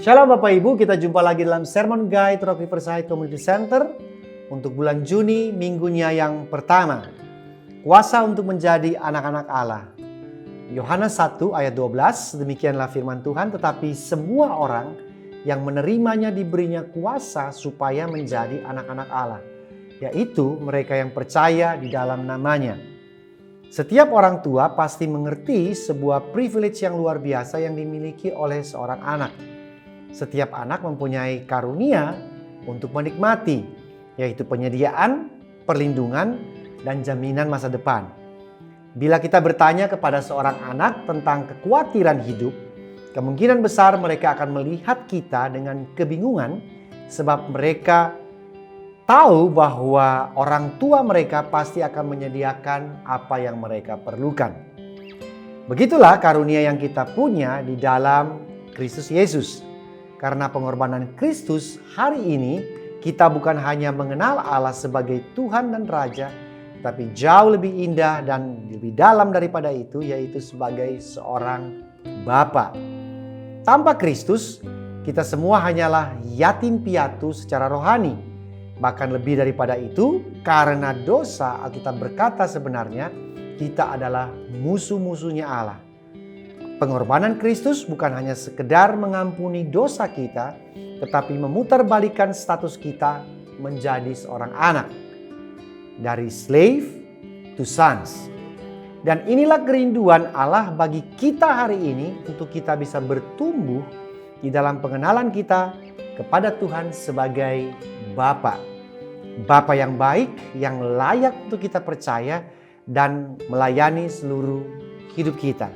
Shalom Bapak Ibu, kita jumpa lagi dalam Sermon Guide Rock Riverside Community Center untuk bulan Juni, minggunya yang pertama. Kuasa untuk menjadi anak-anak Allah. Yohanes 1 ayat 12, demikianlah firman Tuhan, tetapi semua orang yang menerimanya diberinya kuasa supaya menjadi anak-anak Allah, yaitu mereka yang percaya di dalam namanya. Setiap orang tua pasti mengerti sebuah privilege yang luar biasa yang dimiliki oleh seorang anak. Setiap anak mempunyai karunia untuk menikmati, yaitu penyediaan, perlindungan, dan jaminan masa depan. Bila kita bertanya kepada seorang anak tentang kekhawatiran hidup, kemungkinan besar mereka akan melihat kita dengan kebingungan sebab mereka tahu bahwa orang tua mereka pasti akan menyediakan apa yang mereka perlukan. Begitulah karunia yang kita punya di dalam Kristus Yesus. Karena pengorbanan Kristus, hari ini kita bukan hanya mengenal Allah sebagai Tuhan dan Raja, tapi jauh lebih indah dan lebih dalam daripada itu, yaitu sebagai seorang Bapa. Tanpa Kristus, kita semua hanyalah yatim piatu secara rohani. Bahkan lebih daripada itu, karena dosa, Alkitab berkata sebenarnya kita adalah musuh-musuhnya Allah. Pengorbanan Kristus bukan hanya sekedar mengampuni dosa kita, tetapi memutarbalikkan status kita menjadi seorang anak. Dari slave to sons. Dan inilah kerinduan Allah bagi kita hari ini untuk kita bisa bertumbuh di dalam pengenalan kita kepada Tuhan sebagai Bapa. Bapa yang baik, yang layak untuk kita percaya dan melayani seluruh hidup kita.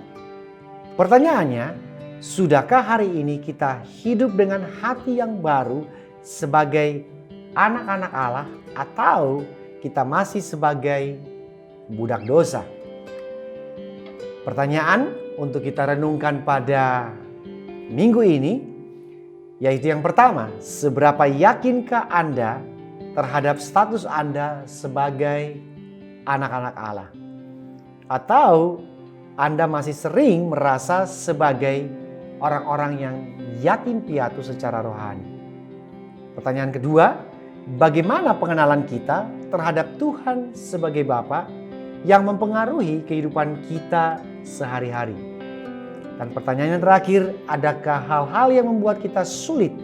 Pertanyaannya, sudahkah hari ini kita hidup dengan hati yang baru sebagai anak-anak Allah atau kita masih sebagai budak dosa? Pertanyaan untuk kita renungkan pada minggu ini yaitu yang pertama, seberapa yakinkah Anda terhadap status Anda sebagai anak-anak Allah? Atau Anda masih sering merasa sebagai orang-orang yang yatim piatu secara rohani? Pertanyaan kedua, bagaimana pengenalan kita terhadap Tuhan sebagai Bapa yang mempengaruhi kehidupan kita sehari-hari? Dan pertanyaan yang terakhir, adakah hal-hal yang membuat kita sulit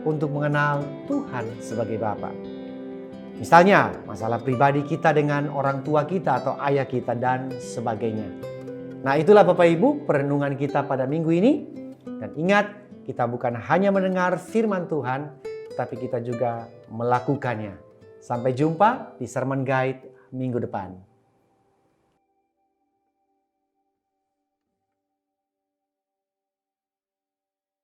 untuk mengenal Tuhan sebagai Bapa? Misalnya, masalah pribadi kita dengan orang tua kita atau ayah kita dan sebagainya. Nah, itulah Bapak Ibu perenungan kita pada minggu ini. Dan ingat, kita bukan hanya mendengar firman Tuhan, tapi kita juga melakukannya. Sampai jumpa di Sermon Guide minggu depan.